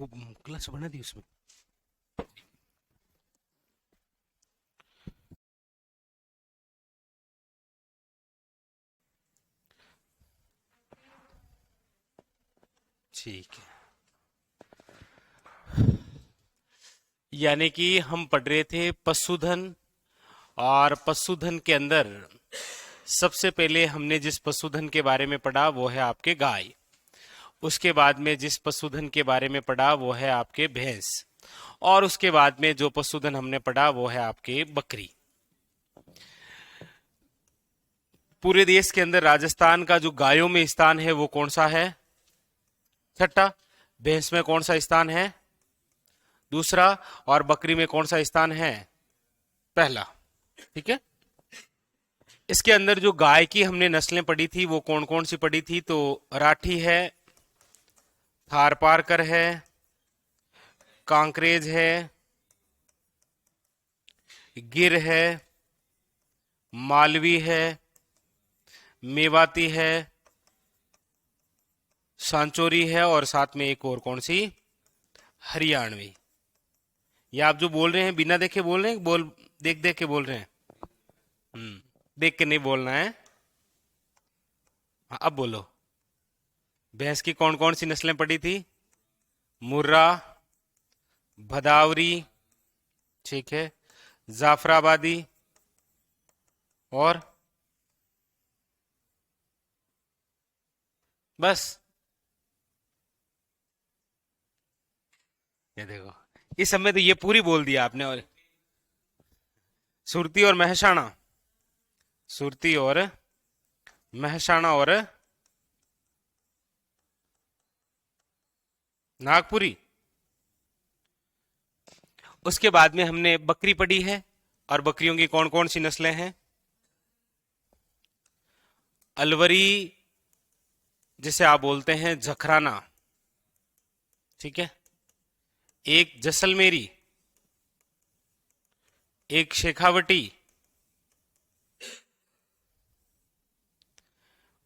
वो क्लच बना दी उसमें। ठीक है, यानी कि हम पढ़ रहे थे पशुधन, और पशुधन के अंदर सबसे पहले हमने जिस पशुधन के बारे में पढ़ा वो है आपके गाय। उसके बाद में जिस पशुधन के बारे में पढ़ा वो है आपके भैंस। और उसके बाद में जो पशुधन हमने पढ़ा वो है आपके बकरी। पूरे देश के अंदर राजस्थान का जो गायों में स्थान है वो कौन सा है? छठा। भैंस में कौन सा स्थान है? दूसरा। और बकरी में कौन सा स्थान है? पहला। ठीक है। इसके अंदर जो गाय की हमने नस्लें पढ़ी थी वो कौन कौन सी पढ़ी थी? तो राठी है, थारपारकर है, कांकरेज है, गिर है, मालवी है, मेवाती है, सांचोरी है, और साथ में एक और कौन सी? हरियाणवी। ये आप जो बोल रहे हैं बिना देखे बोल रहे हैं, बोल देख देख के बोल रहे हैं? देख के नहीं बोलना है। हाँ, अब बोलो। भैंस की कौन कौन सी नस्लें पड़ी थी? मुर्रा, भदावरी, ठीक है, जाफराबादी, और बस। ये देखो, इस समय तो ये पूरी बोल दिया आपने। और सुरती और महसाणा, सुरती और महसाणा, और नागपुरी। उसके बाद में हमने बकरी पढ़ी है, और बकरियों की कौन कौन सी नस्लें हैं? अलवरी, जिसे आप बोलते हैं जखराना, ठीक है, एक जैसलमेरी, एक शेखावटी,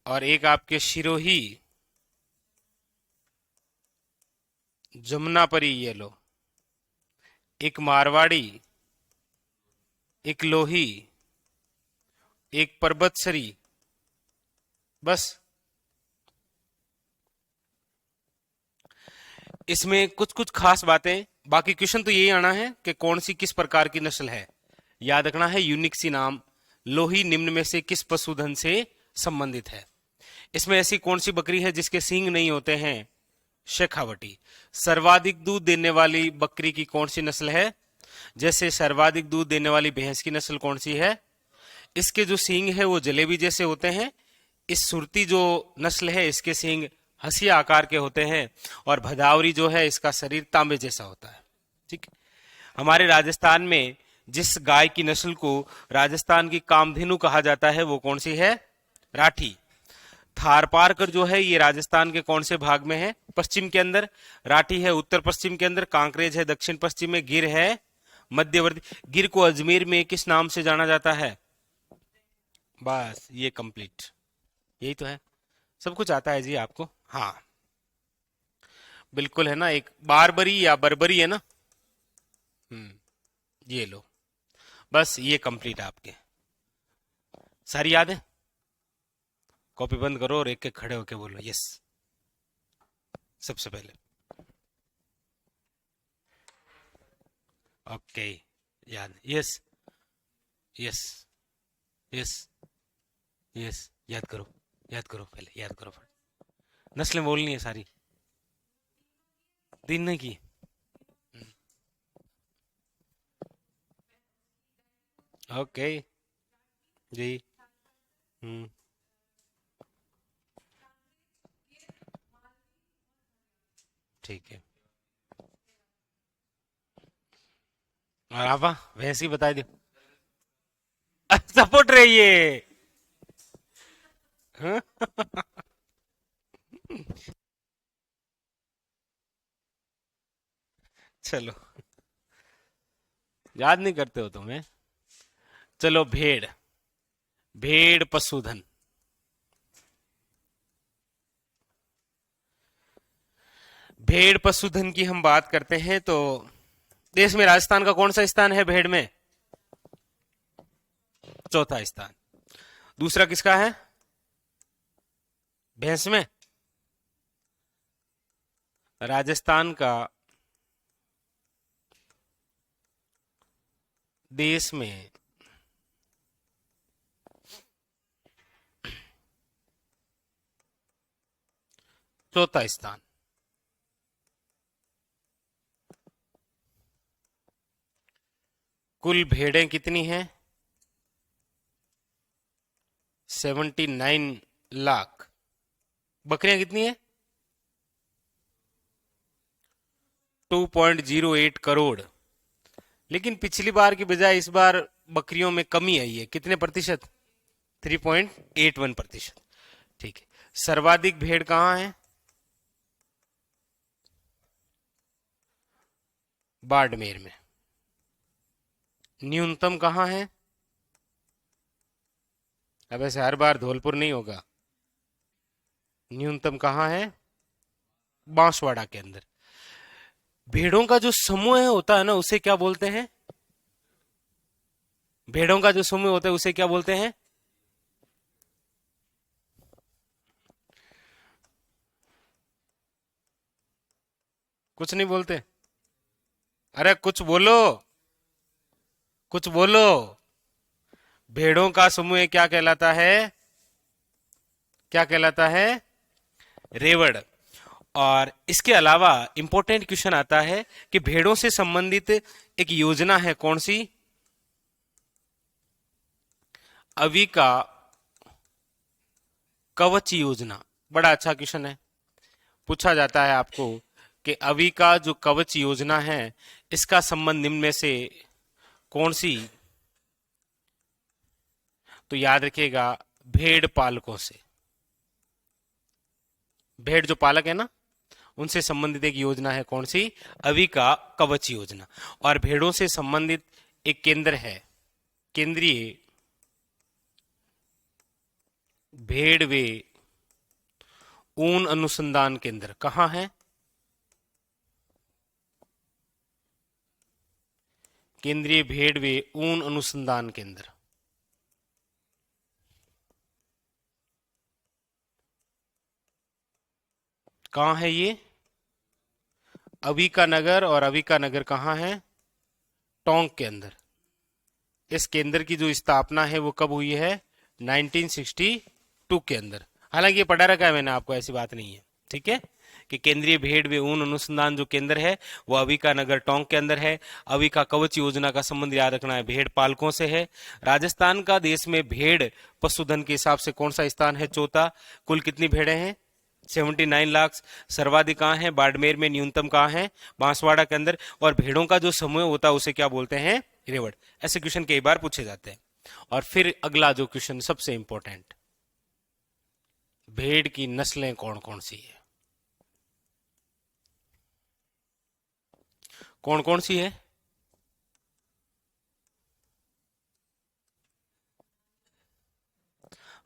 और एक आपके शिरोही, जमुनापरी, ये लो, एक मारवाड़ी, एक लोही, एक परबतसरी। बस। इसमें कुछ कुछ खास बातें, बाकी क्वेश्चन तो यही आना है कि कौन सी किस प्रकार की नस्ल है। याद रखना है यूनिक सी नाम। लोही निम्न में से किस पशुधन से संबंधित है? इसमें ऐसी कौन सी बकरी है जिसके सींग नहीं होते हैं? शेखावटी। सर्वाधिक दूध देने वाली बकरी की कौन सी नस्ल है? जैसे सर्वाधिक दूध देने वाली भैंस की नस्ल कौन सी है? इसके जो सींग है वो जलेबी जैसे होते हैं। इस सुरती जो नस्ल है इसके सींग हंसिया आकार के होते हैं, और भदावरी जो है इसका शरीर तांबे जैसा होता है। ठीक है। हमारे राजस्थान में जिस गाय की नस्ल को राजस्थान की कामधेनु कहा जाता है वो कौन सी है? राठी। थारपारकर जो है ये राजस्थान के कौन से भाग में है? पश्चिम के अंदर। राठी है उत्तर पश्चिम के अंदर, कांकरेज है दक्षिण पश्चिम में, गिर है मध्यवर्ती। गिर को अजमेर में किस नाम से जाना जाता है? बस ये कंप्लीट, यही तो है। सब कुछ आता है जी आपको। हाँ, बिल्कुल है ना। एक बारबरी या बर्बरी है ना। ये लो, बस ये कंप्लीट आपके। सारी याद है? कॉपी बंद करो और एक एक खड़े होके बोलो यस। सबसे पहले ओके, याद, यस, यस, यस, यस। याद करो, याद करो, पहले याद करो। नस्लें बोलनी है सारी, दिन ने की। ओके जी। हम्म। ठीक है। और आप वैसे ही बता दो। सपोर्ट रहिए। हाँ? चलो, याद नहीं करते हो तुम्हें। चलो, भेड़, भेड़ पशुधन। भेड़ पशुधन की हम बात करते हैं तो देश में राजस्थान का कौन सा स्थान है भेड़ में? चौथा स्थान। दूसरा किसका है? भैंस में राजस्थान का देश में चौथा स्थान। कुल भेड़ें कितनी हैं? 79 लाख। बकरियां कितनी है? 2.08 करोड़। लेकिन पिछली बार की बजाय इस बार बकरियों में कमी आई है। कितने प्रतिशत? 3.81%। ठीक है। सर्वाधिक भेड़ कहां है? बाड़मेर में। न्यूनतम कहां है? अब ऐसे हर बार धौलपुर नहीं होगा। न्यूनतम कहां है? बांसवाड़ा के अंदर। भेड़ों का जो समूह होता है ना, उसे क्या बोलते हैं? भेड़ों का जो समूह होता है उसे क्या बोलते हैं? कुछ नहीं बोलते? अरे कुछ बोलो, कुछ बोलो। भेड़ों का समूह क्या कहलाता है? क्या कहलाता है? रेवड़। और इसके अलावा इंपॉर्टेंट क्वेश्चन आता है कि भेड़ों से संबंधित एक योजना है, कौन सी? अविका कवच योजना। बड़ा अच्छा क्वेश्चन है। पूछा जाता है आपको कि अविका जो कवच योजना है इसका संबंध निम्न में से कौन सी? तो याद रखिएगा, भेड़ पालकों से। भेड़ जो पालक है ना, उनसे संबंधित एक योजना है, कौन सी? अविका कवच योजना। और भेड़ों से संबंधित एक केंद्र है, केंद्रीय भेड़ वे ऊन अनुसंधान केंद्र। कहां है? केंद्रीय भेड़ वे ऊन अनुसंधान केंद्र। कहां है ये? अविका नगर। और अविका नगर कहां है? टोंक के अंदर। इस केंद्र की जो स्थापना है वो कब हुई है? 1962 के अंदर। हालांकि ये पढ़ा रखा है मैंने आपको, ऐसी बात नहीं है। ठीक है, कि केंद्रीय भेड़ व ऊन अनुसंधान जो केंद्र है वो अविका नगर टोंक के अंदर है। अविका कवच योजना का संबंध याद रखना है, भेड़ पालकों से है। राजस्थान का देश में भेड़ पशुधन के हिसाब से कौन सा स्थान है? चौथा। कुल कितनी भेड़ें हैं? 79 लाख। सर्वाधिक कहाँ है? बाड़मेर में। न्यूनतम कहाँ है? बांसवाड़ा के अंदर। और भेड़ों का जो समूह होता है उसे क्या बोलते हैं? रेवड़। ऐसे क्वेश्चन कई बार पूछे जाते हैं। और फिर अगला जो क्वेश्चन सबसे इंपॉर्टेंट, भेड़ की नस्लें कौन कौन सी है? कौन कौन सी है?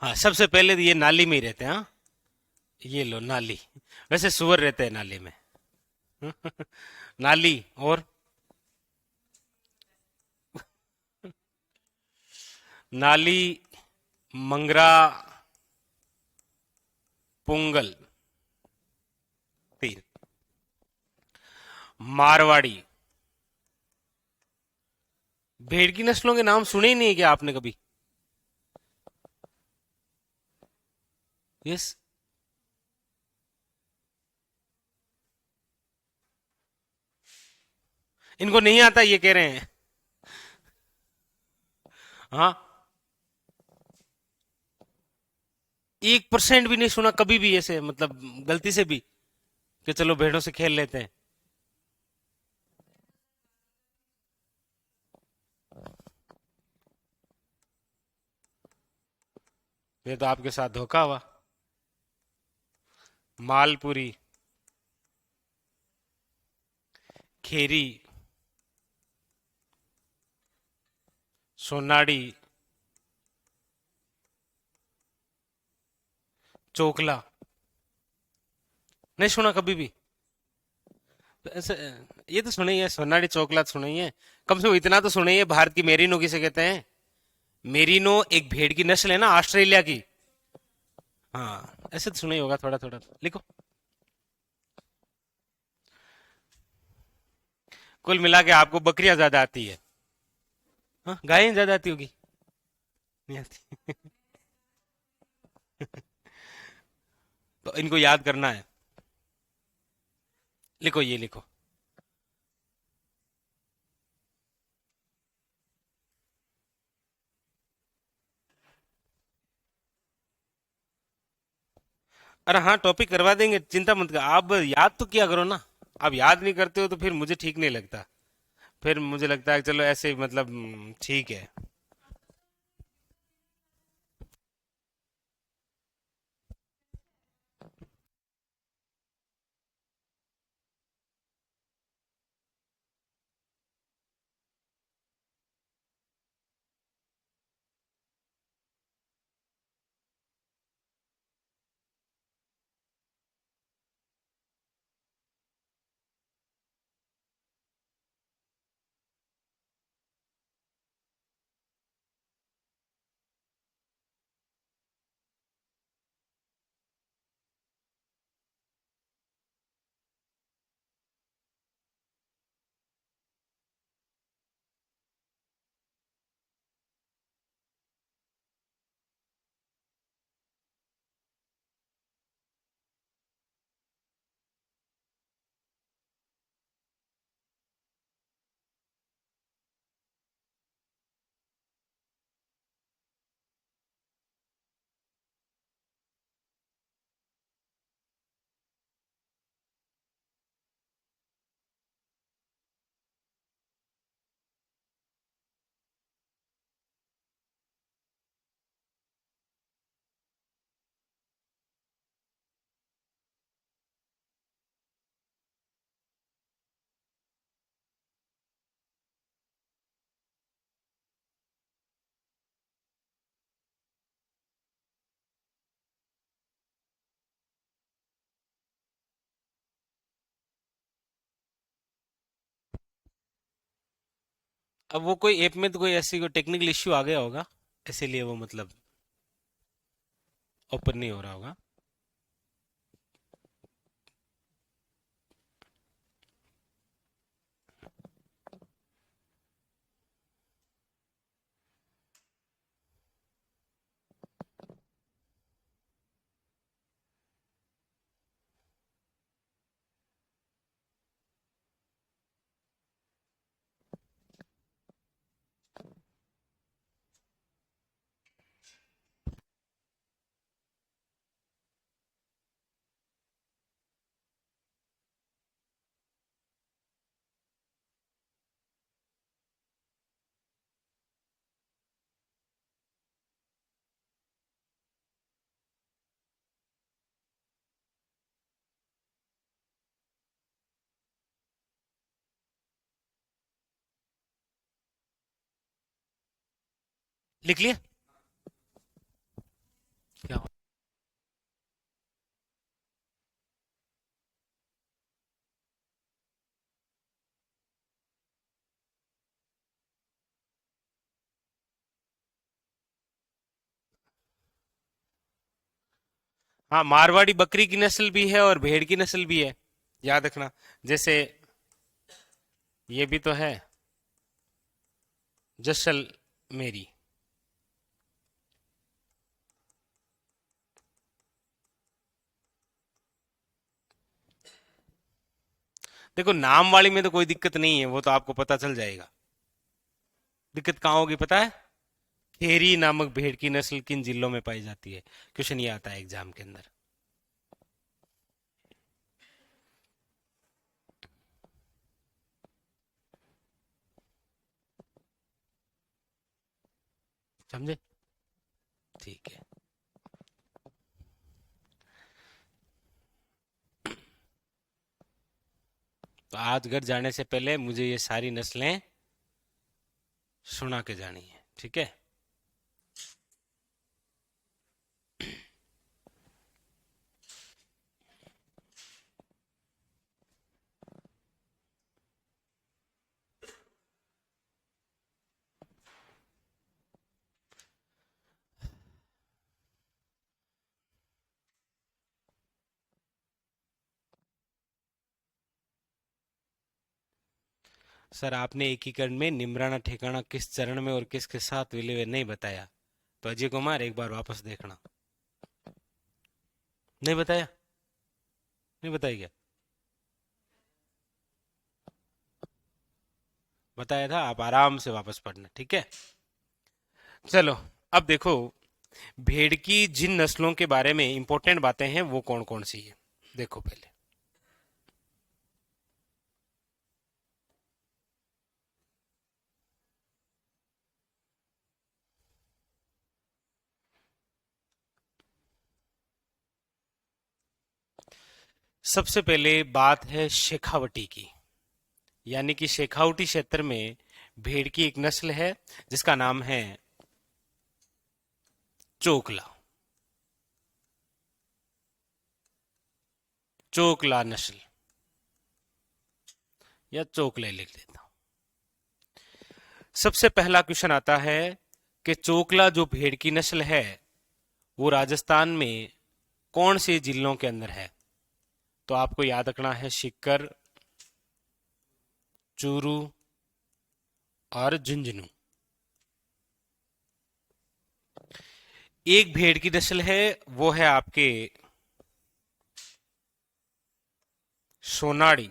हाँ, सबसे पहले तो ये नाली में ही रहते हैं। हाँ, ये लो नाली। वैसे सुअर रहते हैं नाली में। नाली और नाली, मंगरा, पुंगल। तीन। मारवाड़ी। भेड़ की नस्लों के नाम सुने ही नहीं है क्या आपने कभी? यस। इनको नहीं आता ये कह रहे हैं? हाँ, 1% भी नहीं सुना कभी भी ऐसे, मतलब गलती से भी, कि चलो भेड़ों से खेल लेते हैं। ये तो आपके साथ धोखा हुआ। मालपुरी, खेरी, सोनाड़ी, चोकला। नहीं सुना कभी भी? ऐसे ये तो सुने ही है, सोनाली चौकलात सुने ही है। कम से कम इतना तो सुने ही है, भारत की मेरिनो किसे कहते हैं। मेरिनो एक भेड़ की नस्ल है ना, ऑस्ट्रेलिया की। हाँ, ऐसे तो सुना ही होगा थोड़ा थोड़ा तो। लिखो। कुल मिला के आपको बकरियां ज्यादा आती है। हाँ, गायें ज्यादा आती होगी। नहीं आती। तो इनको याद करना है। लिखो, ये लिखो। अरे हाँ, टॉपिक करवा देंगे, चिंता मत कर। आप याद तो किया करो ना। आप याद नहीं करते हो तो फिर मुझे ठीक नहीं लगता। फिर मुझे लगता है कि चलो ऐसे ही, मतलब ठीक है। अब वो कोई ऐप में तो कोई ऐसी कोई टेक्निकल इश्यू आ गया होगा, इसीलिए वो मतलब ओपन नहीं हो रहा होगा। लिख लिया क्या हुआ? हाँ, मारवाड़ी बकरी की नस्ल भी है और भेड़ की नस्ल भी है, याद रखना। जैसे ये भी तो है, जैसलमेरी। देखो, नाम वाली में तो कोई दिक्कत नहीं है, वो तो आपको पता चल जाएगा। दिक्कत कहाँ होगी पता है? खेरी नामक भेड़ की नस्ल किन जिलों में पाई जाती है, क्वेश्चन ये आता है एग्जाम के अंदर। समझे? ठीक है। तो आज घर जाने से पहले मुझे ये सारी नस्लें सुना के जानी है, ठीक है। सर आपने एकीकरण में निम्राना ठिकाना किस चरण में और किसके साथ विलय नहीं बताया, तो अजय कुमार एक बार वापस देखना। नहीं बताया? नहीं बताया क्या? बताया था, आप आराम से वापस पढ़ना, ठीक है। चलो, अब देखो भेड़ की जिन नस्लों के बारे में इंपॉर्टेंट बातें हैं वो कौन कौन सी है, देखो पहले। सबसे पहले बात है शेखावटी की, यानी कि शेखावटी क्षेत्र में भेड़ की एक नस्ल है जिसका नाम है चोकला। चोकला नस्ल या चोकले लिख देता हूं। सबसे पहला क्वेश्चन आता है कि चोकला जो भेड़ की नस्ल है वो राजस्थान में कौन से जिलों के अंदर है, तो आपको याद रखना है सीकर, चूरू और झुंझुनू। एक भेड़ की नस्ल है वो है आपके सोनाड़ी,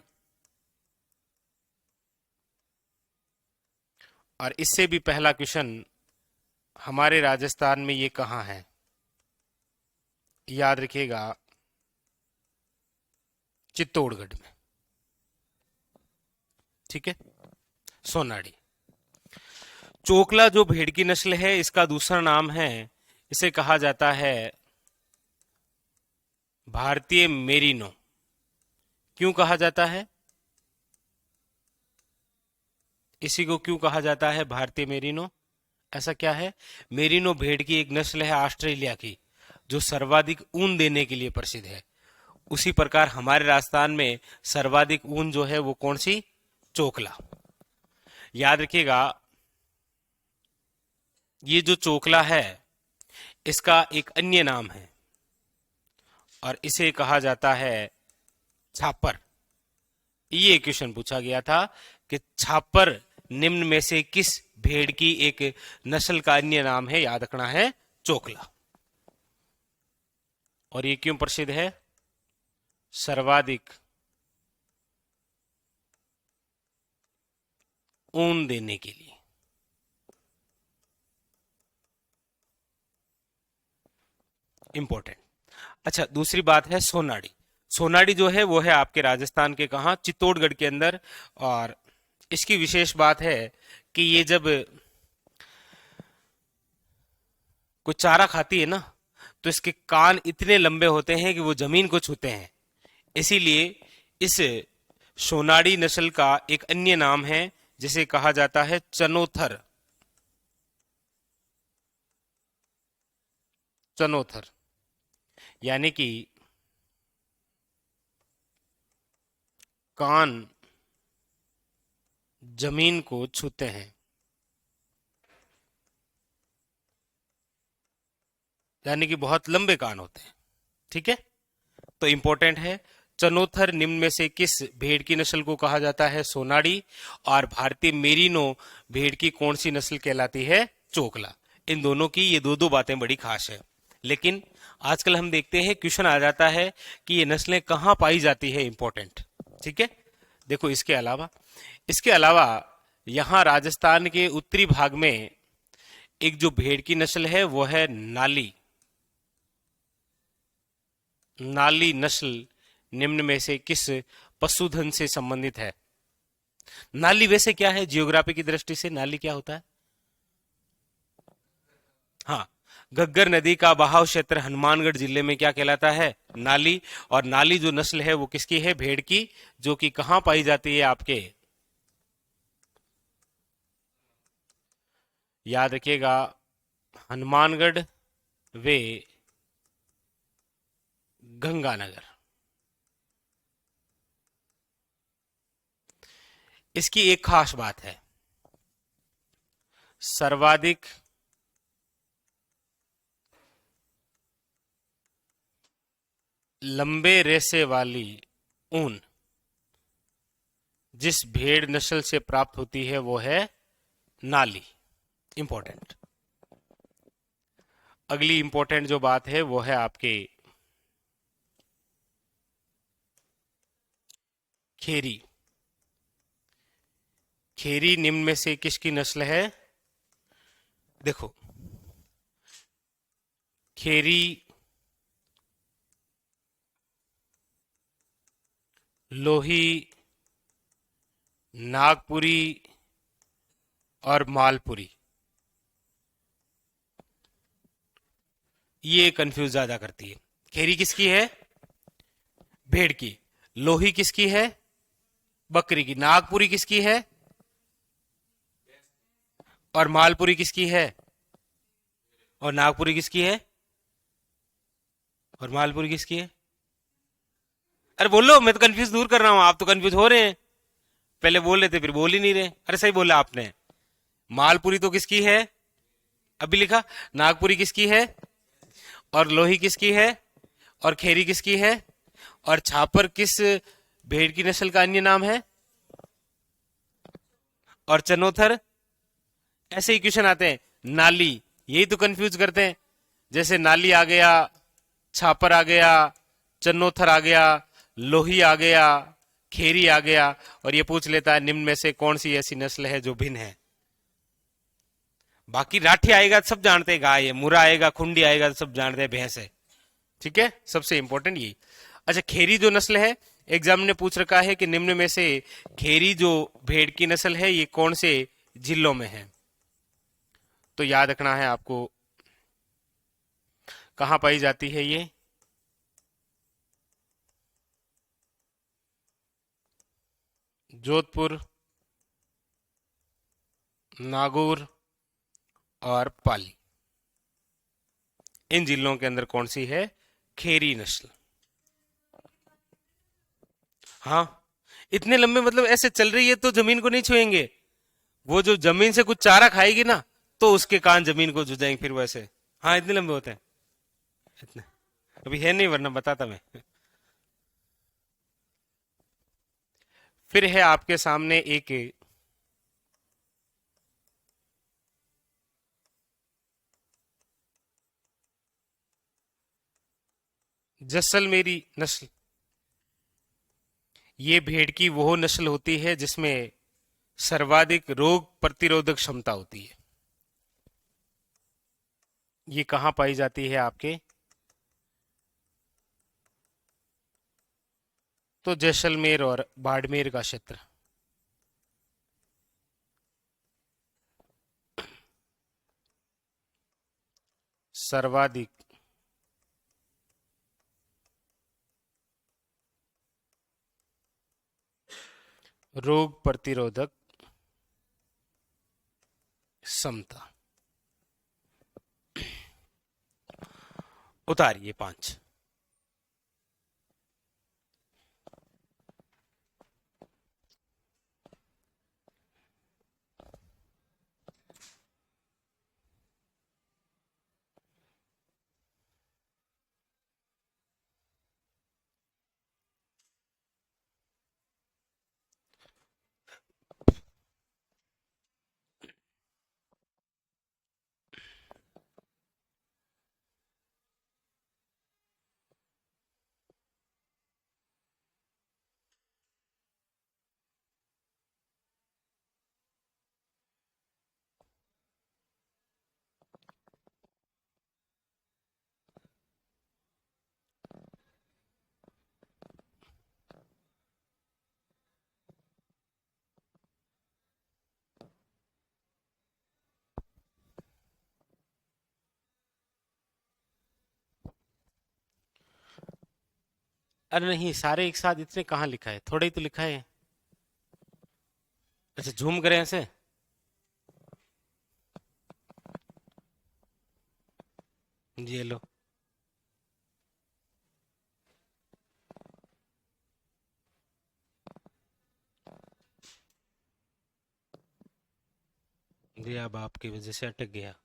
और इससे भी पहला क्वेश्चन हमारे राजस्थान में ये कहाँ है, याद रखिएगा चित्तौड़गढ़ में, ठीक है। सोनाड़ी। चोकला जो भेड़ की नस्ल है इसका दूसरा नाम है, इसे कहा जाता है भारतीय मेरिनो। क्यों कहा जाता है, इसी को क्यों कहा जाता है भारतीय मेरिनो? ऐसा क्या है? मेरिनो भेड़ की एक नस्ल है ऑस्ट्रेलिया की जो सर्वाधिक ऊन देने के लिए प्रसिद्ध है। उसी प्रकार हमारे राजस्थान में सर्वाधिक ऊन जो है वो कौन सी? चोकला। याद रखिएगा, ये जो चोकला है इसका एक अन्य नाम है और इसे कहा जाता है छापर। ये क्वेश्चन पूछा गया था कि छापर निम्न में से किस भेड़ की एक नस्ल का अन्य नाम है, याद रखना है चोकला। और ये क्यों प्रसिद्ध है? सर्वाधिक ऊन देने के लिए। इंपॉर्टेंट। अच्छा, दूसरी बात है सोनाड़ी। सोनाड़ी जो है वो है आपके राजस्थान के कहा? चित्तौड़गढ़ के अंदर। और इसकी विशेष बात है कि ये जब कोई चारा खाती है ना तो इसके कान इतने लंबे होते हैं कि वो जमीन को छूते हैं। इसीलिए इस सोनाड़ी नस्ल का एक अन्य नाम है जिसे कहा जाता है चनोथर। चनोथर यानी कि कान जमीन को छूते हैं, यानी कि बहुत लंबे कान होते हैं, ठीक है। तो इंपॉर्टेंट है, चनोथर निम्न में से किस भेड़ की नस्ल को कहा जाता है? सोनाड़ी। और भारतीय मेरिनो भेड़ की कौन सी नस्ल कहलाती है? चोकला। इन दोनों की ये दो दो बातें बड़ी खास है। लेकिन आजकल हम देखते हैं क्वेश्चन आ जाता है कि ये नस्लें कहाँ पाई जाती है, इंपॉर्टेंट, ठीक है। देखो इसके अलावा यहां राजस्थान के उत्तरी भाग में एक जो भेड़ की नस्ल है वो है नाली। नाली नस्ल निम्न में से किस पशुधन से संबंधित है? नाली वैसे क्या है जियोग्राफी की दृष्टि से, नाली क्या होता है? हाँ, घग्गर नदी का बहाव क्षेत्र हनुमानगढ़ जिले में क्या कहलाता है? नाली। और नाली जो नस्ल है वो किसकी है? भेड़ की, जो कि कहां पाई जाती है आपके, याद रखिएगा, हनुमानगढ़ वे गंगानगर। इसकी एक खास बात है, सर्वाधिक लंबे रेशे वाली ऊन जिस भेड़ नस्ल से प्राप्त होती है वो है नाली। इंपॉर्टेंट। अगली इंपॉर्टेंट जो बात है वो है आपके खेरी। खेरी निम्न में से किसकी नस्ल है? देखो, खेरी, लोही, नागपुरी और मालपुरी, ये कंफ्यूज ज्यादा करती है। खेरी किसकी है? भेड़ की। लोही किसकी है? बकरी की। नागपुरी किसकी है? और मालपुरी किसकी है? और नागपुरी किसकी है? और मालपुरी किसकी है? अरे बोलो, मैं तो कंफ्यूज दूर कर रहा हूं, आप तो कंफ्यूज हो रहे हैं। पहले बोल रहे थे फिर बोल ही नहीं रहे। अरे सही बोला आपने। मालपुरी तो किसकी है? अभी लिखा। नागपुरी किसकी है? और लोही किसकी है? और खेरी किसकी है? और छापर किस भेड़ की नस्ल का अन्य नाम है? और चनोथर? ऐसे ही क्वेश्चन आते हैं। नाली, यही तो कंफ्यूज करते हैं। जैसे नाली आ गया, छापर आ गया, चन्नोथर आ गया, लोही आ गया, खेरी आ गया, और ये पूछ लेता है निम्न में से कौन सी ऐसी नस्ल है जो भिन्न है। बाकी राठी आएगा सब जानते हैं गाय है, मुरा आएगा, खुंडी आएगा सब जानते हैं भैंस है। ठीक है, सबसे इंपॉर्टेंट यही। अच्छा, खेरी जो नस्ल है, एग्जाम ने पूछ रखा है कि निम्न में से खेरी जो भेड़ की नस्ल है ये कौन से जिलों में है? तो याद रखना है आपको, कहां पाई जाती है ये? जोधपुर, नागौर और पाली, इन जिलों के अंदर कौन सी है खेरी नस्ल? हाँ, इतने लंबे मतलब ऐसे चल रही है तो जमीन को नहीं छुएंगे। वो जो जमीन से कुछ चारा खाएगी ना तो उसके कान जमीन को छू जाएंगे फिर वैसे। हाँ, इतने लंबे होते हैं। इतने अभी है नहीं, वरना बताता मैं। फिर है आपके सामने एक जैसलमेरी नस्ल। ये भेड़ की वो नस्ल होती है जिसमें सर्वाधिक रोग प्रतिरोधक क्षमता होती है। ये कहां पाई जाती है आपके? तो जैसलमेर और बाड़मेर का क्षेत्र। सर्वाधिक रोग प्रतिरोधक क्षमता। उतारिए 5। अरे नहीं, सारे एक साथ इतने कहाँ लिखा है? थोड़े ही तो लिखा है। अच्छा, झूम करें ऐसे? ये लो। ये अब आपकी वजह से अटक गया।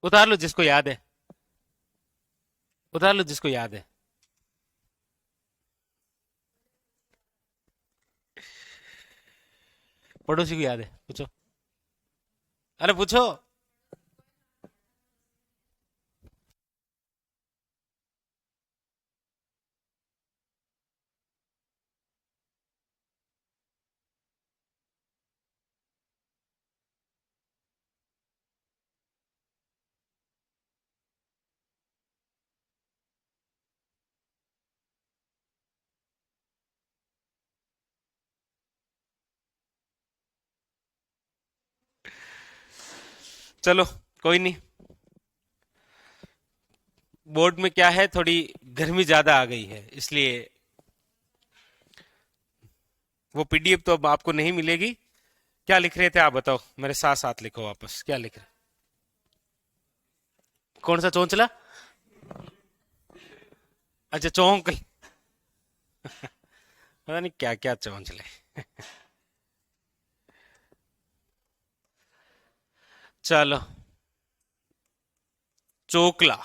उतार लो जिसको याद है, उतार लो जिसको याद है। पड़ोसी को याद है, पूछो। अरे पूछो। चलो, कोई नहीं। बोर्ड में क्या है, थोड़ी गर्मी ज्यादा आ गई है, इसलिए वो पीडीएफ तो अब आपको नहीं मिलेगी। क्या लिख रहे थे आप बताओ, मेरे साथ साथ लिखो वापस, क्या लिख रहे? कौन सा चौंचला? अच्छा, चौंक। पता नहीं क्या क्या चौंचले। चलो, चोकला।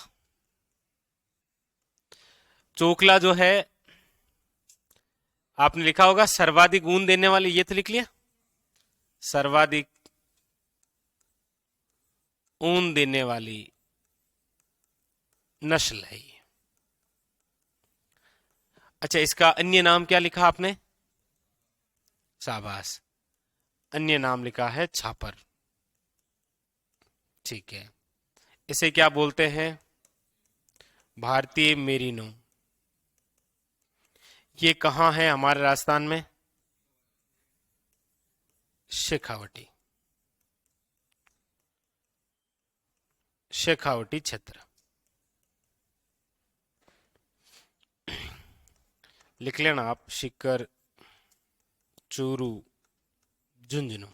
चोकला जो है, आपने लिखा होगा सर्वाधिक ऊन देने वाली, ये तो लिख लिया। सर्वाधिक ऊन देने वाली नस्ल है ये। अच्छा, इसका अन्य नाम क्या लिखा आपने? शाबाश। अन्य नाम लिखा है छापर। ठीक है। इसे क्या बोलते हैं? भारतीय मेरिनो। ये कहाँ है हमारे राजस्थान में? शेखावटी। शेखावटी क्षेत्र। लिख लेना आप, शिकर, चूरू, झुंझुनू।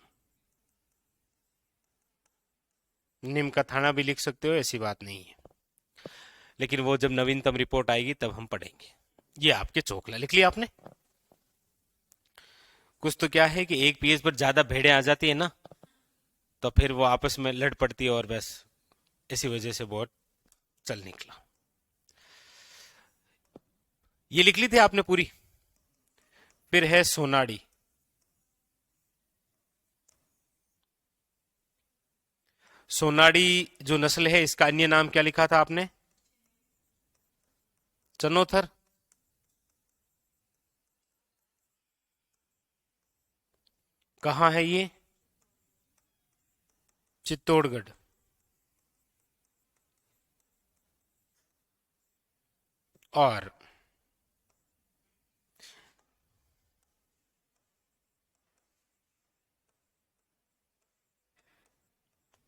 नीम का थाना भी लिख सकते हो, ऐसी बात नहीं है, लेकिन वो जब नवीनतम रिपोर्ट आएगी तब हम पढ़ेंगे। ये आपके चोकला लिख लिया आपने। कुछ तो क्या है कि एक पेज पर ज्यादा भेड़ें आ जाती है ना, तो फिर वो आपस में लड़ पड़ती है, और बस इसी वजह से बहुत चल निकला। ये लिख ली थी आपने पूरी? फिर है सोनाड़ी। सोनाड़ी जो नस्ल है, इसका अन्य नाम क्या लिखा था आपने? चनोथर। कहाँ है ये? चित्तौड़गढ़। और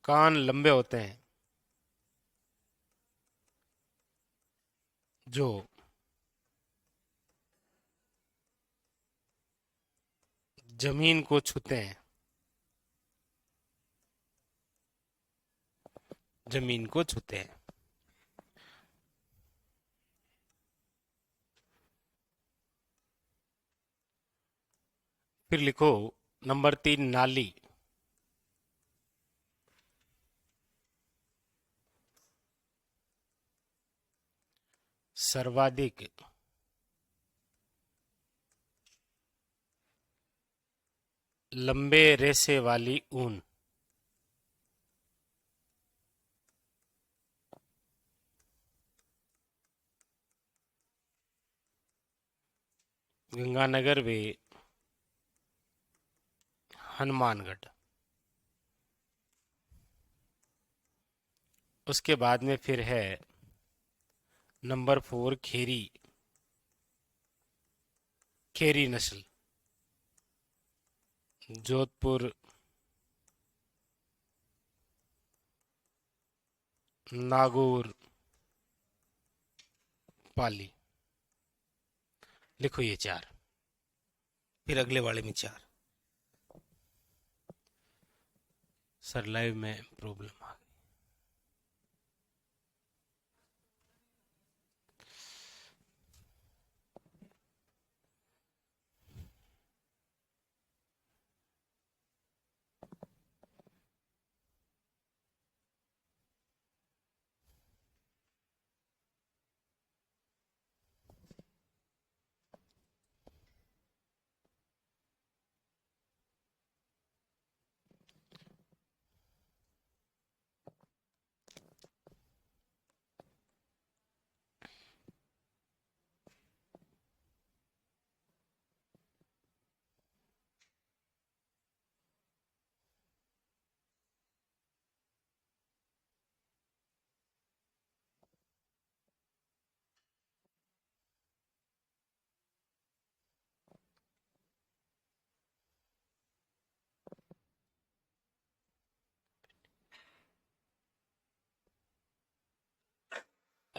कान लंबे होते हैं जो जमीन को छूते हैं, जमीन को छूते हैं। फिर लिखो नंबर 3, नाली। सर्वाधिक लंबे रेशे वाली ऊन। गंगानगर वे हनुमानगढ़। उसके बाद में फिर है नंबर 4, खेरी। खेरी नस्ल, जोधपुर, नागौर, पाली। लिखो ये 4, फिर अगले वाले में 4। सर लाइव में प्रॉब्लम आ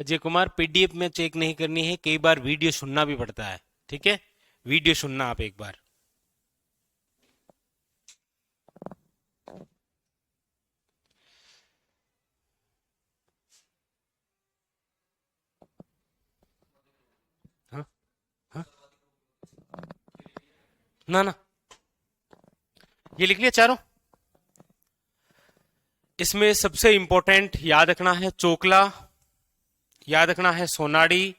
अजय कुमार, पीडीएफ में चेक नहीं करनी है, कई बार वीडियो सुनना भी पड़ता है, ठीक है, वीडियो सुनना आप एक बार। हाँ हाँ, ना ना, ये लिख लिया चारों। इसमें सबसे इंपॉर्टेंट याद रखना है चोकला, याद रखना है सोनाड़ी,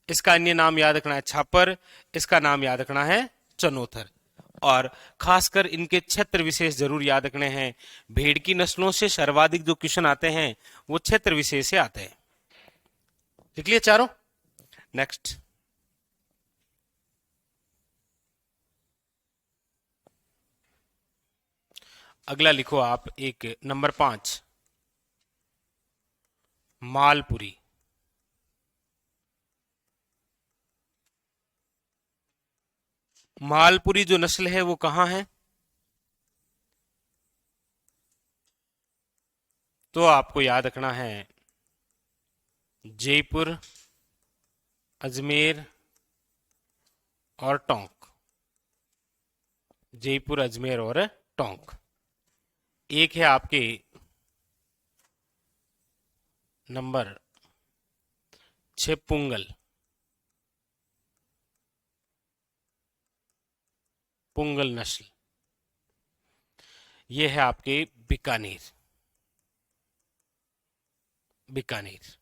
इसका अन्य नाम याद रखना है छापर, इसका नाम याद रखना है चनोथर। और खासकर इनके क्षेत्र विशेष जरूर याद रखने हैं। भेड़ की नस्लों से सर्वाधिक जो क्वेश्चन आते हैं वो क्षेत्र विशेष से आते हैं। लिख लिए चारों। नेक्स्ट, अगला लिखो आप, एक नंबर 5, मालपुरी। मालपुरी जो नस्ल है वो कहां है? तो आपको याद रखना है जयपुर, अजमेर और टोंक। जयपुर, अजमेर और टोंक। एक है आपके नंबर 6, पुंगल। पुंगल नस्ल, ये है आपके बीकानेर। बीकानेर।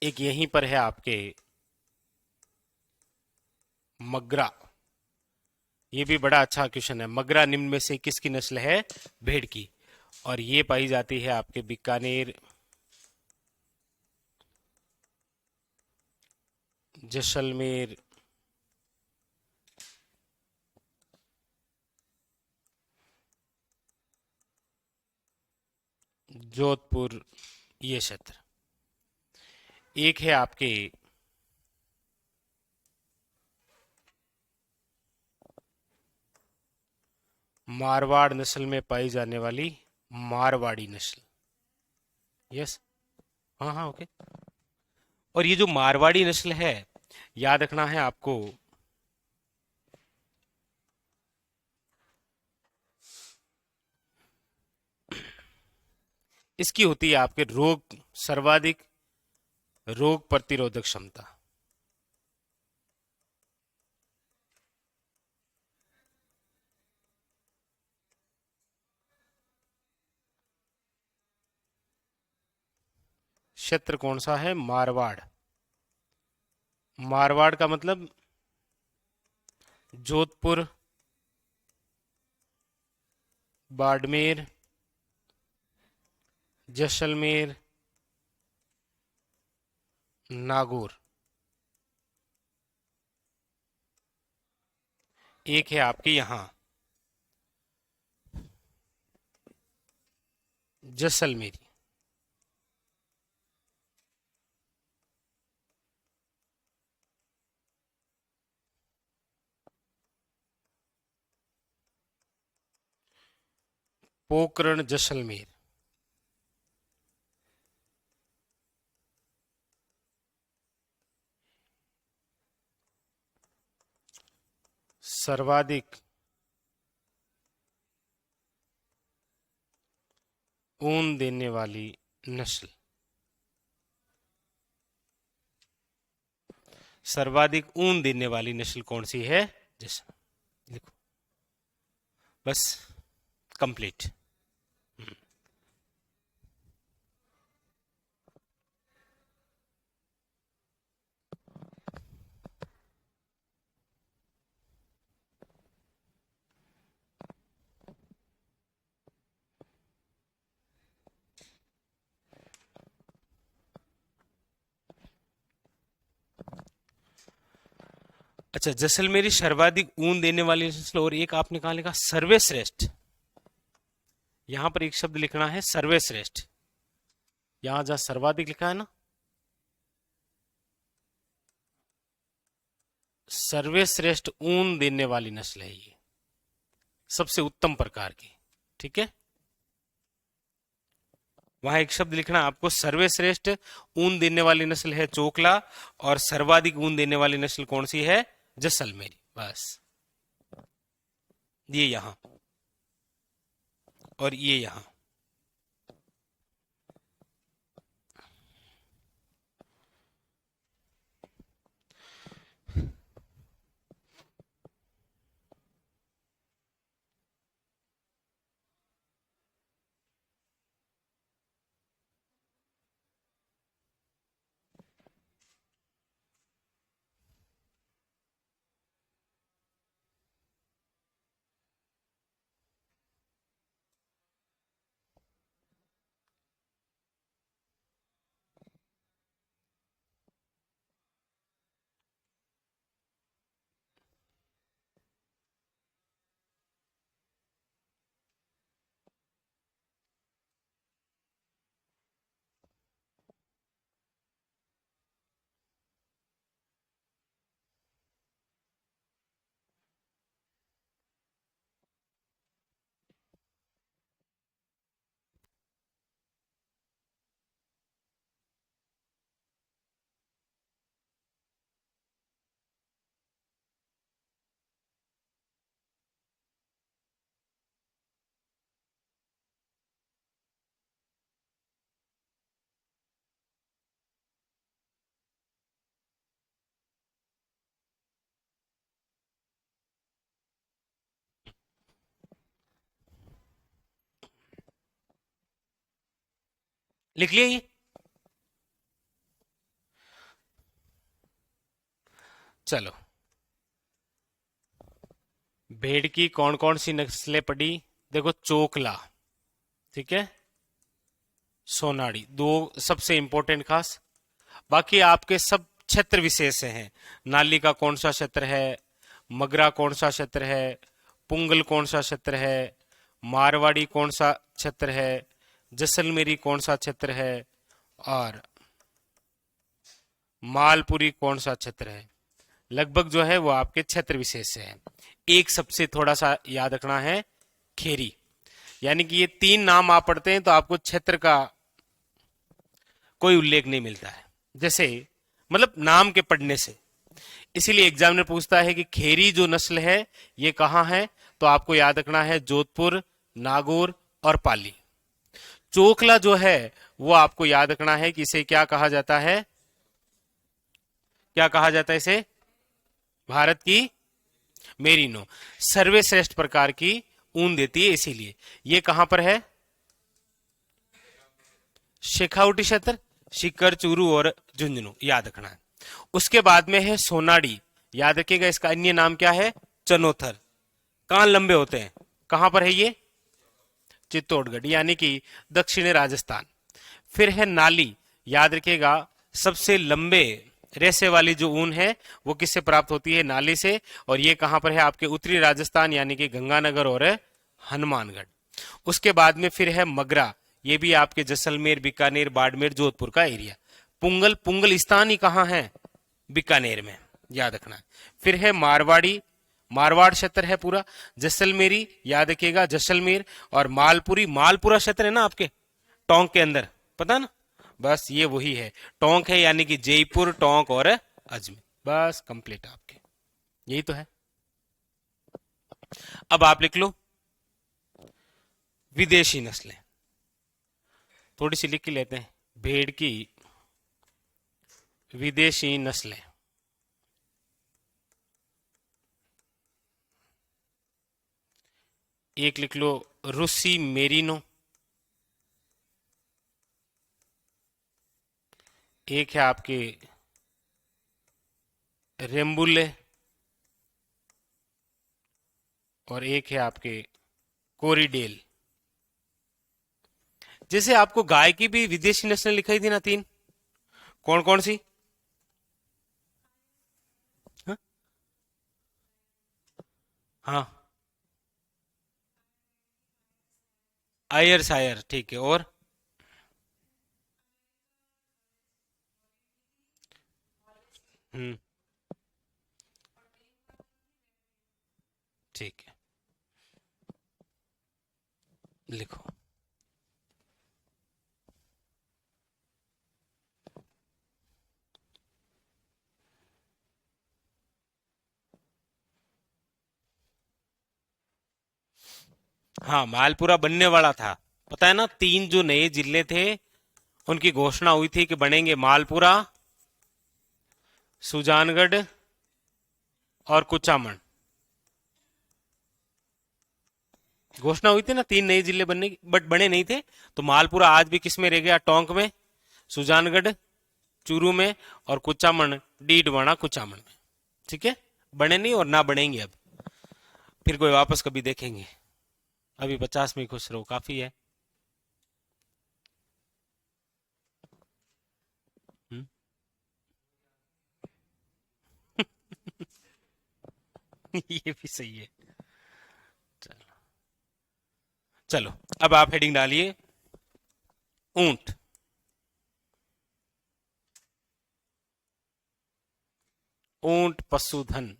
एक यहीं पर है आपके मगरा। ये भी बड़ा अच्छा क्वेश्चन है। मगरा निम्न में से किसकी नस्ल है? भेड़ की। और ये पाई जाती है आपके बीकानेर, जैसलमेर, जोधपुर, ये क्षेत्र। एक है आपके मारवाड़ नस्ल में पाई जाने वाली मारवाड़ी नस्ल। यस, हाँ हाँ, ओके। और ये जो मारवाड़ी नस्ल है, याद रखना है आपको, इसकी होती है आपके रोग, सर्वाधिक रोग प्रतिरोधक क्षमता। क्षेत्र कौन सा है? मारवाड़। मारवाड़ का मतलब जोधपुर, बाड़मेर, जैसलमेर, नागौर। एक है आपके यहां जैसलमेरी। पोकरण, जैसलमेर। सर्वाधिक ऊन देने वाली नस्ल। सर्वाधिक ऊन देने वाली नस्ल कौन सी है? जैसा देखो, बस कंप्लीट। अच्छा, जैसलमेरी सर्वाधिक ऊन देने वाली नस्ल। और एक आपने कहा लिखा सर्वश्रेष्ठ। यहां पर एक शब्द लिखना है सर्वश्रेष्ठ। यहां जहां सर्वाधिक लिखा है ना, सर्वश्रेष्ठ ऊन देने वाली नस्ल है ये, सबसे उत्तम प्रकार की। ठीक है, वहां एक शब्द लिखना आपको, सर्वश्रेष्ठ ऊन देने वाली नस्ल है चोकला, और सर्वाधिक ऊन देने वाली नस्ल कौन सी है, जैसलमेरी। बस ये यहां और ये यहां। लिख लिया ये। चलो, भेड़ की कौन कौन सी नस्लें पड़ी, देखो चोकला, ठीक है, सोनाड़ी, दो सबसे इंपॉर्टेंट खास। बाकी आपके सब क्षेत्र विशेष हैं। नाली का कौन सा क्षेत्र है, मगरा कौन सा क्षेत्र है, पुंगल कौन सा क्षेत्र है, मारवाड़ी कौन सा क्षेत्र है, जैसलमेरी कौन सा क्षेत्र है, और मालपुरी कौन सा क्षेत्र है। लगभग जो है वो आपके क्षेत्र विशेष से है। एक सबसे थोड़ा सा याद रखना है, खेरी, यानी कि ये तीन नाम आप पढ़ते हैं तो आपको क्षेत्र का कोई उल्लेख नहीं मिलता है, जैसे मतलब नाम के पढ़ने से। इसीलिए एग्जामिनर पूछता है कि खेरी जो नस्ल है ये कहाँ है, तो आपको याद रखना है जोधपुर, नागौर और पाली। चोखला जो है वो आपको याद रखना है कि इसे क्या कहा जाता है, क्या कहा जाता है इसे, भारत की मेरिनो, सर्वश्रेष्ठ प्रकार की ऊन देती है, इसीलिए ये कहां पर है, शेखावटी क्षेत्र, शिकर, चूरू और झुंझुनू, याद रखना है। उसके बाद में है सोनाड़ी, याद रखिएगा इसका अन्य नाम क्या है, चनोथर। कान लंबे होते हैं, कहां पर है ये, चित्तौड़गढ़ यानी कि दक्षिणी राजस्थान। फिर है नाली, याद रखिएगा सबसे लंबे रेसे वाली जो ऊन है वो किससे प्राप्त होती है, नाली से, और ये कहां पर है, आपके उत्तरी राजस्थान यानी कि गंगानगर और हनुमानगढ़। उसके बाद में फिर है मगरा, ये भी आपके जैसलमेर, बीकानेर, बाड़मेर, जोधपुर का एरिया। पुंगल, पुंगल स्थान ही कहां है, बीकानेर में, याद रखना। फिर है मारवाड़ी, मारवाड़ क्षेत्र है पूरा। जैसलमेरी, याद रखिएगा जैसलमेर, और मालपुरी, मालपुरा क्षेत्र है ना आपके टोंक के अंदर, पता ना, बस ये वही है, टोंक है यानी कि जयपुर, टोंक और अजमेर, बस कंप्लीट आपके, यही तो है। अब आप लिख लो विदेशी नस्लें, थोड़ी सी लिख के लेते हैं, भेड़ की विदेशी नस्लें। एक लिख लो रूसी मेरिनो, एक है आपके रेम्बुले, और एक है आपके कोरिडेल। जैसे आपको गाय की भी विदेशी नस्लें लिखाई थी ना तीन, कौन कौन सी, हाँ, हाँ, आयर सायर, ठीक है, और हम्म, ठीक है, लिखो। हाँ, मालपुरा बनने वाला था। पता है ना, 3 जो नए जिले थे उनकी घोषणा हुई थी कि बनेंगे मालपुरा, सुजानगढ़ और कुचामन। घोषणा हुई थी ना 3 नए जिले बनने की, बट बने नहीं थे। तो मालपुरा आज भी किस में रह गया? टोंक में, सुजानगढ़ चूरू में, और कुचामन डीडवाना कुचामन में। ठीक है, बने नहीं और ना बनेंगे अब। फिर कोई वापस कभी देखेंगे। अभी 50 में ही खुश रहो, काफी है। हम्म? ये भी सही है। चलो, अब आप हेडिंग डालिए, ऊंट। ऊंट पशुधन।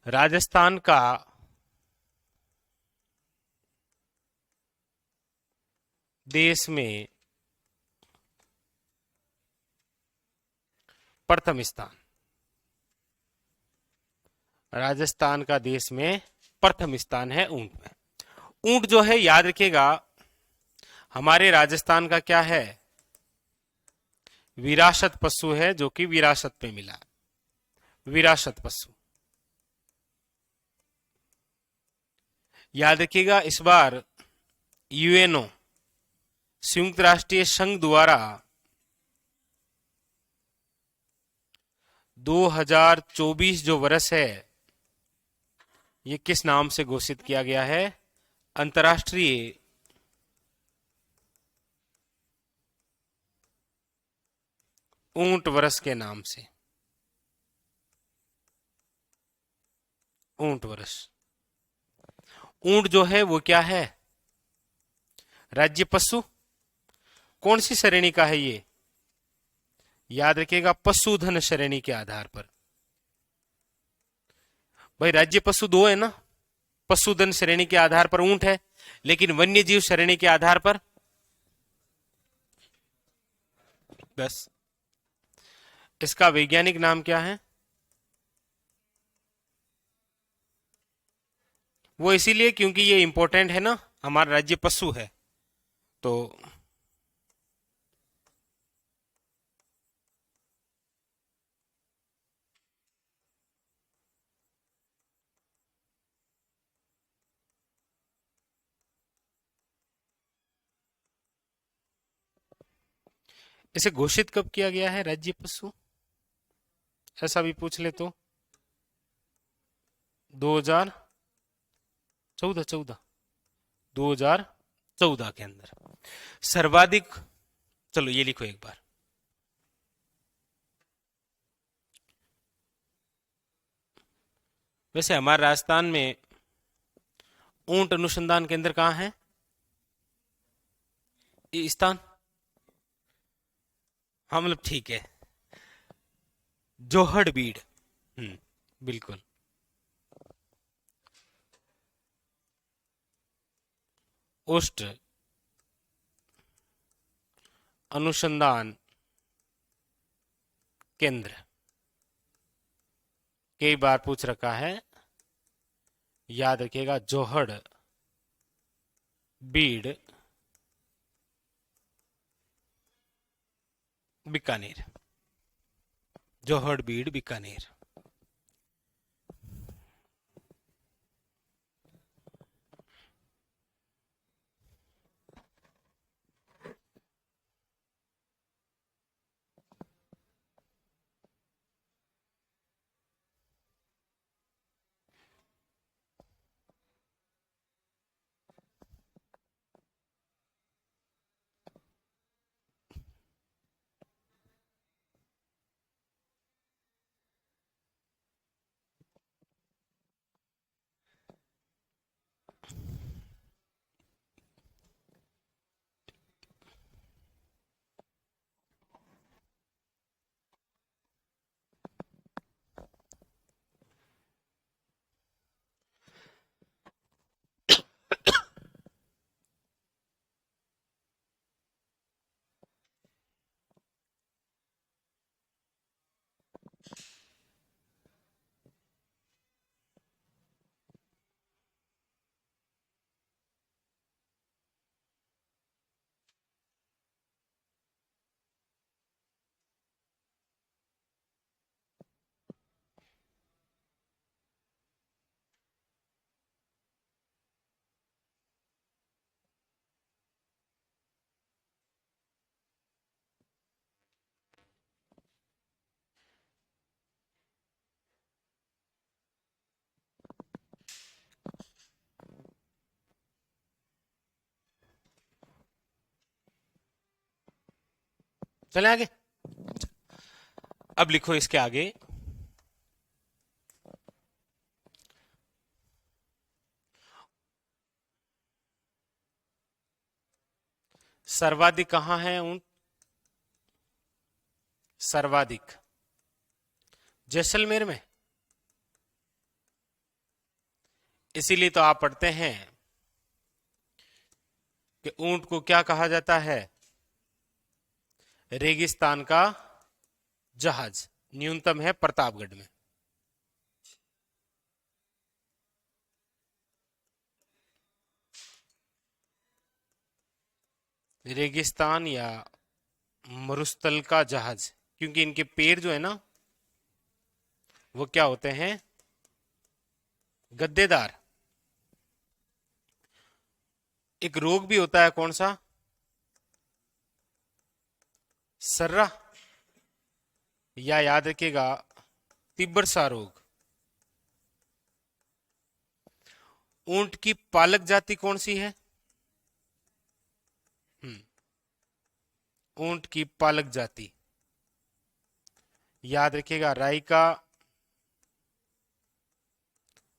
राजस्थान का देश में प्रथम स्थान। राजस्थान का देश में प्रथम स्थान है ऊंट में। ऊंट जो है, याद रखिएगा, हमारे राजस्थान का क्या है? विरासत पशु है, जो कि विरासत पे मिला। विरासत पशु। याद रखिएगा, इस बार यूएनओ, संयुक्त राष्ट्रीय संघ द्वारा 2024 जो वर्ष है, ये किस नाम से घोषित किया गया है? अंतर्राष्ट्रीय ऊंट वर्ष के नाम से। ऊंट वर्ष। ऊंट जो है वो क्या है? राज्य पशु। कौन सी श्रेणी का है ये? याद रखिएगा, पशुधन श्रेणी के आधार पर। भाई, राज्य पशु दो है ना, पशुधन श्रेणी के आधार पर ऊंट है, लेकिन वन्य जीव श्रेणी के आधार पर 10। इसका वैज्ञानिक नाम क्या है? वो इसीलिए क्योंकि ये इंपॉर्टेंट है ना, हमारा राज्य पशु है तो। इसे घोषित कब किया गया है राज्य पशु? ऐसा भी पूछ ले तो। 2014, 2014 के अंदर सर्वाधिक। चलो ये लिखो एक बार। वैसे हमारे राजस्थान में ऊंट अनुसंधान केंद्र कहाँ है? ये स्थान। हाँ, मतलब ठीक है, जोहड़ बीड़। बिल्कुल। उष्ट अनुसंधान केंद्र कई बार पूछ रखा है, याद रखिएगा, जोहड़ बीड़ बीकानेर। जोहड़ बीड़ बीकानेर। चले आगे। अब लिखो इसके आगे, सर्वाधिक कहाँ है ऊंट? सर्वाधिक जैसलमेर में। इसीलिए तो आप पढ़ते हैं कि ऊंट को क्या कहा जाता है? रेगिस्तान का जहाज। न्यूनतम है प्रतापगढ़ में। रेगिस्तान या मरुस्थल का जहाज, क्योंकि इनके पैर जो है ना, वो क्या होते हैं? गद्देदार। एक रोग भी होता है, कौन सा? सर्रा, या याद रखिएगा तिब्बरसा रोग। ऊंट की पालक जाति कौन सी है? ऊंट की पालक जाति याद रखिएगा, राइका,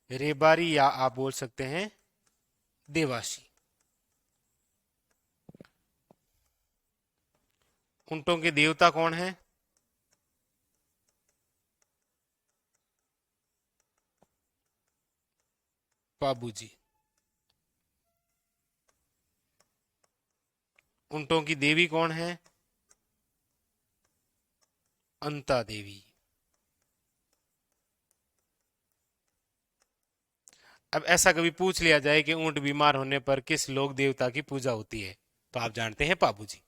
रेबारी, या आप बोल सकते हैं देवासी। ऊंटों के देवता कौन है? बाबूजी। ऊंटों की देवी कौन है? अंता देवी। अब ऐसा कभी पूछ लिया जाए कि ऊंट बीमार होने पर किस लोक देवता की पूजा होती है, तो आप जानते हैं बाबूजी।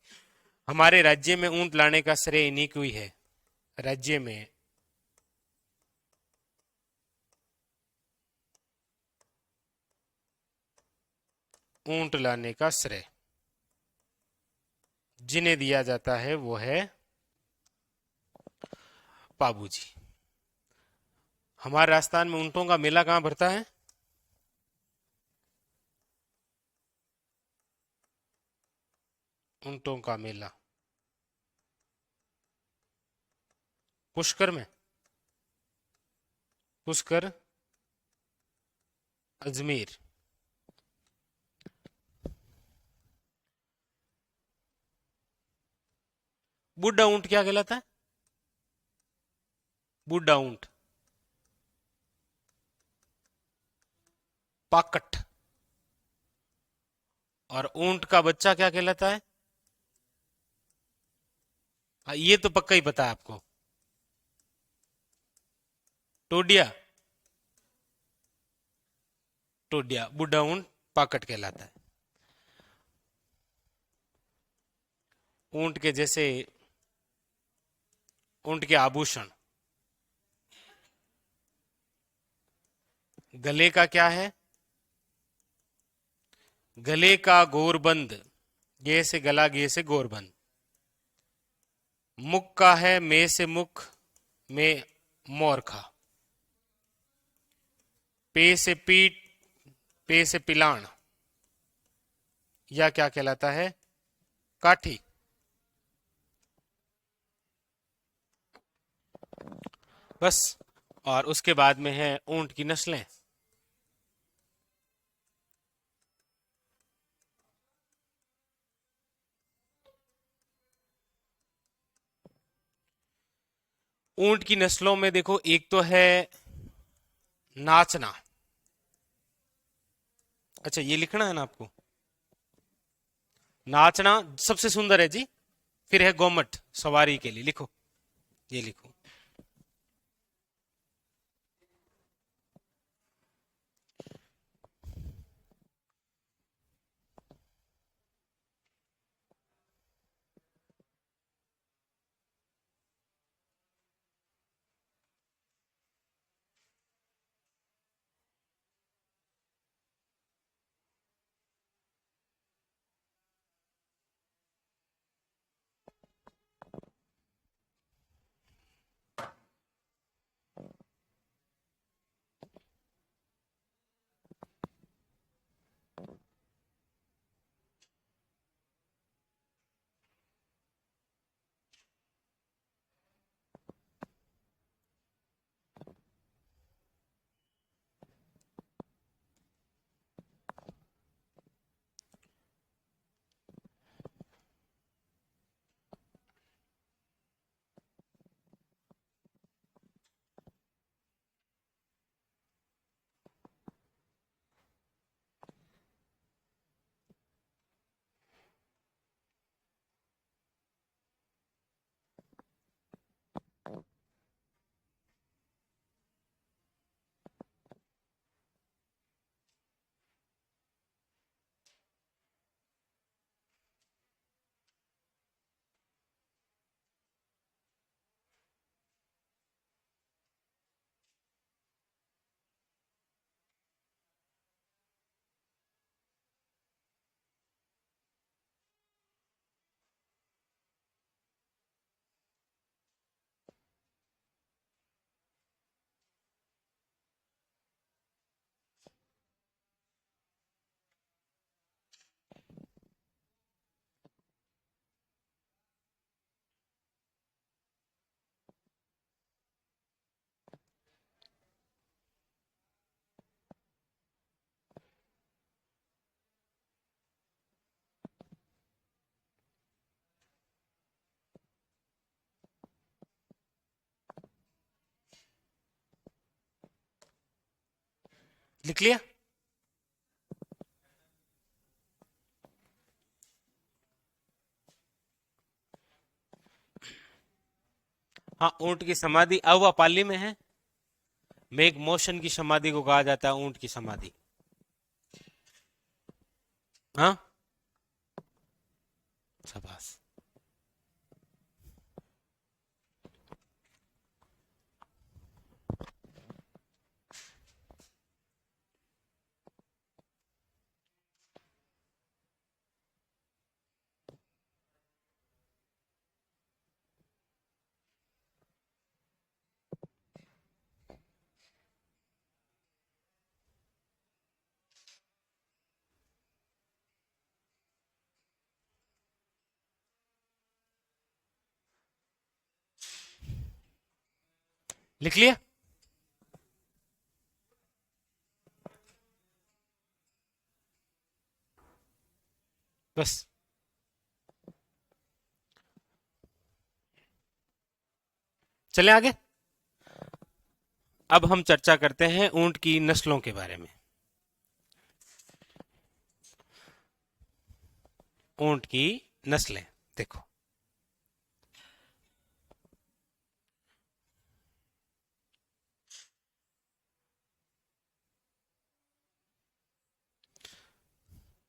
हमारे राज्य में ऊंट लाने का श्रेय इन्हीं को ही है। राज्य में ऊंट लाने का श्रेय जिन्हें दिया जाता है वो है बाबूजी। हमारे राजस्थान में ऊंटों का मेला कहाँ भरता है? ऊंटों का मेला पुष्कर में। पुष्कर, अजमेर। बुढ़ा ऊंट क्या कहलाता है? बुढ़ा ऊंट पाकट। और ऊंट का बच्चा क्या कहलाता है? ये तो पक्का ही पता है आपको। टोडिया। टोडिया, बुढ़ा ऊंट पाकट कहलाता है। ऊंट के जैसे ऊंट के आभूषण, गले का क्या है? गले का गोरबंद। गे से गला, गे से गोरबंद। मुख का है मे से मुख, में मोरखा। पे से पीठ, पे से पिलाण, या क्या कहलाता है? काठी। बस। और उसके बाद में है ऊंट की नस्लें। ऊंट की नस्लों में देखो, एक तो है नाचना। अच्छा, ये लिखना है ना आपको? नाचना सबसे सुंदर है जी। फिर है गोमट, सवारी के लिए। लिखो, ये लिखो। लिख लिया? हाँ, ऊंट की समाधि अवापाली में है। मेघ मोशन की समाधि को कहा जाता है ऊंट की समाधि। हाँ, शाबाश। लिख लिया? बस। चले आगे। अब हम चर्चा करते हैं ऊंट की नस्लों के बारे में। ऊंट की नस्लें देखो।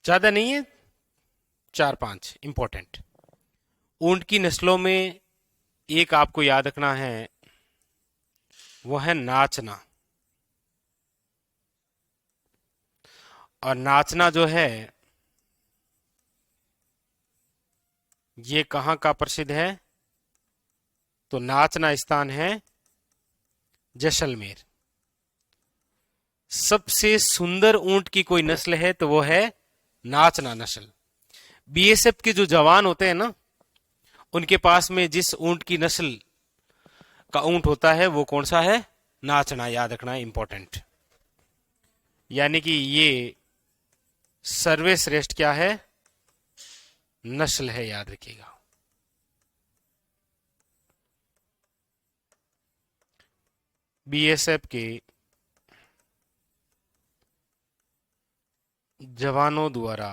ज्यादा नहीं है, 4-5 इंपॉर्टेंट। ऊंट की नस्लों में एक आपको याद रखना है, वो है नाचना। और नाचना जो है ये कहां का प्रसिद्ध है? तो नाचना स्थान है जैसलमेर। सबसे सुंदर ऊंट की कोई नस्ल है तो वो है नाचना नस्ल। बीएसएफ के जो जवान होते हैं ना, उनके पास में जिस ऊंट की नस्ल का ऊंट होता है वो कौन सा है? नाचना। याद रखना है, इंपॉर्टेंट। यानी कि ये सर्वश्रेष्ठ क्या है? नस्ल है, याद रखिएगा। बीएसएफ के जवानों द्वारा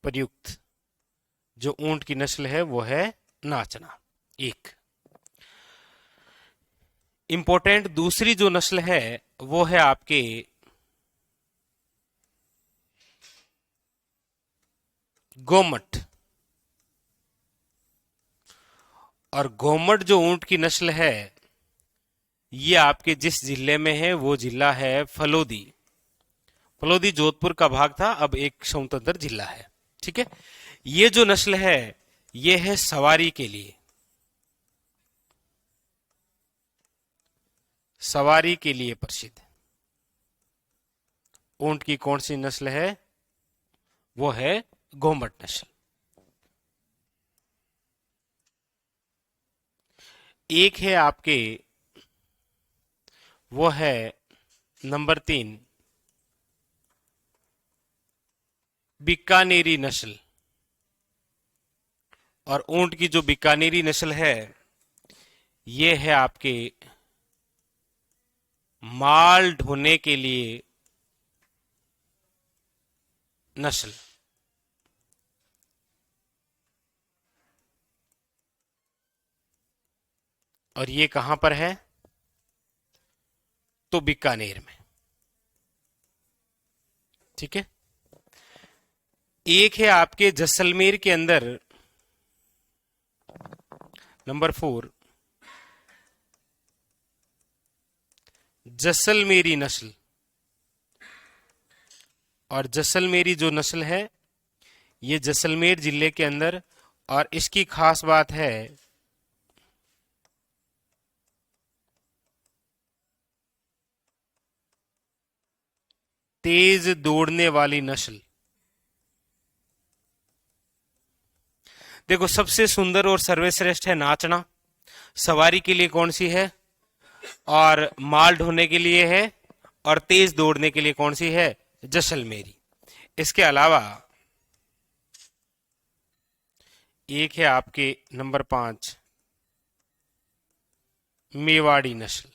प्रयुक्त जो ऊंट की नस्ल है वो है नाचना। एक इंपॉर्टेंट दूसरी जो नस्ल है वो है आपके गोमट। और गोमट जो ऊंट की नस्ल है ये आपके जिस जिले में है वो जिला है फलोदी। फलोदी जोधपुर का भाग था, अब एक स्वतंत्र जिला है। ठीक है। ये जो नस्ल है ये है सवारी के लिए। सवारी के लिए प्रसिद्ध ऊंट की कौन सी नस्ल है? वो है गोमट नस्ल। एक है आपके, वो है नंबर 3 बीकानेरी नस्ल। और ऊंट की जो बीकानेरी नस्ल है ये है आपके माल ढोने के लिए नस्ल। और ये कहां पर है? तो बीकानेर में। ठीक है। एक है आपके जैसलमेर के अंदर नंबर 4 जैसलमेरी नस्ल। और जैसलमेरी जो नस्ल है ये जैसलमेर जिले के अंदर, और इसकी खास बात है तेज दौड़ने वाली नस्ल। देखो, सबसे सुंदर और सर्वश्रेष्ठ है नाचना। सवारी के लिए कौन सी है? और माल ढोने के लिए है। और तेज दौड़ने के लिए कौन सी है? जैसलमेरी। इसके अलावा एक है आपके नंबर 5 मेवाड़ी नस्ल।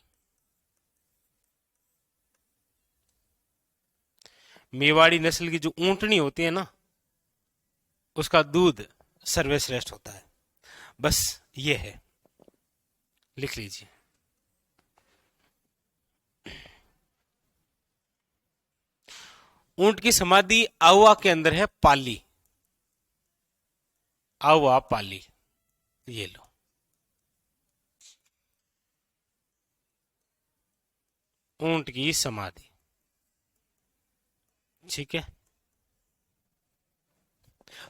मेवाड़ी नस्ल की जो ऊंटनी होती है ना, उसका दूध सर्वश्रेष्ठ होता है। बस ये है, लिख लीजिए। ऊंट की समाधि आउवा के अंदर है, पाली, आउवा पाली, ये लो। ऊंट की समाधि, ठीक है।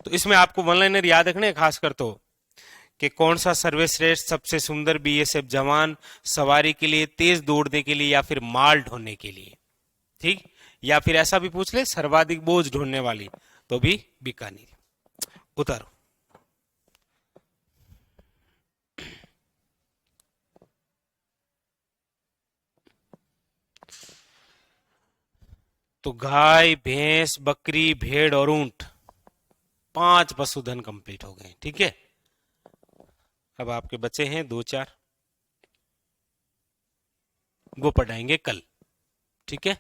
तो इसमें आपको वन लाइनर याद रखने खासकर तो, कि कौन सा सर्वश्रेष्ठ, सबसे सुंदर बीएसएफ जवान, सवारी के लिए, तेज दौड़ने के लिए, या फिर माल ढोने के लिए, ठीक। या फिर ऐसा भी पूछ ले, सर्वाधिक बोझ ढोने वाली, तो भी बीकानेर। उतारो। तो गाय, भैंस, बकरी, भेड़ और ऊंट, 5 पशुधन कंप्लीट हो गए, ठीक है। अब आपके बचे हैं 2-4, वो पढ़ाएंगे कल, ठीक है।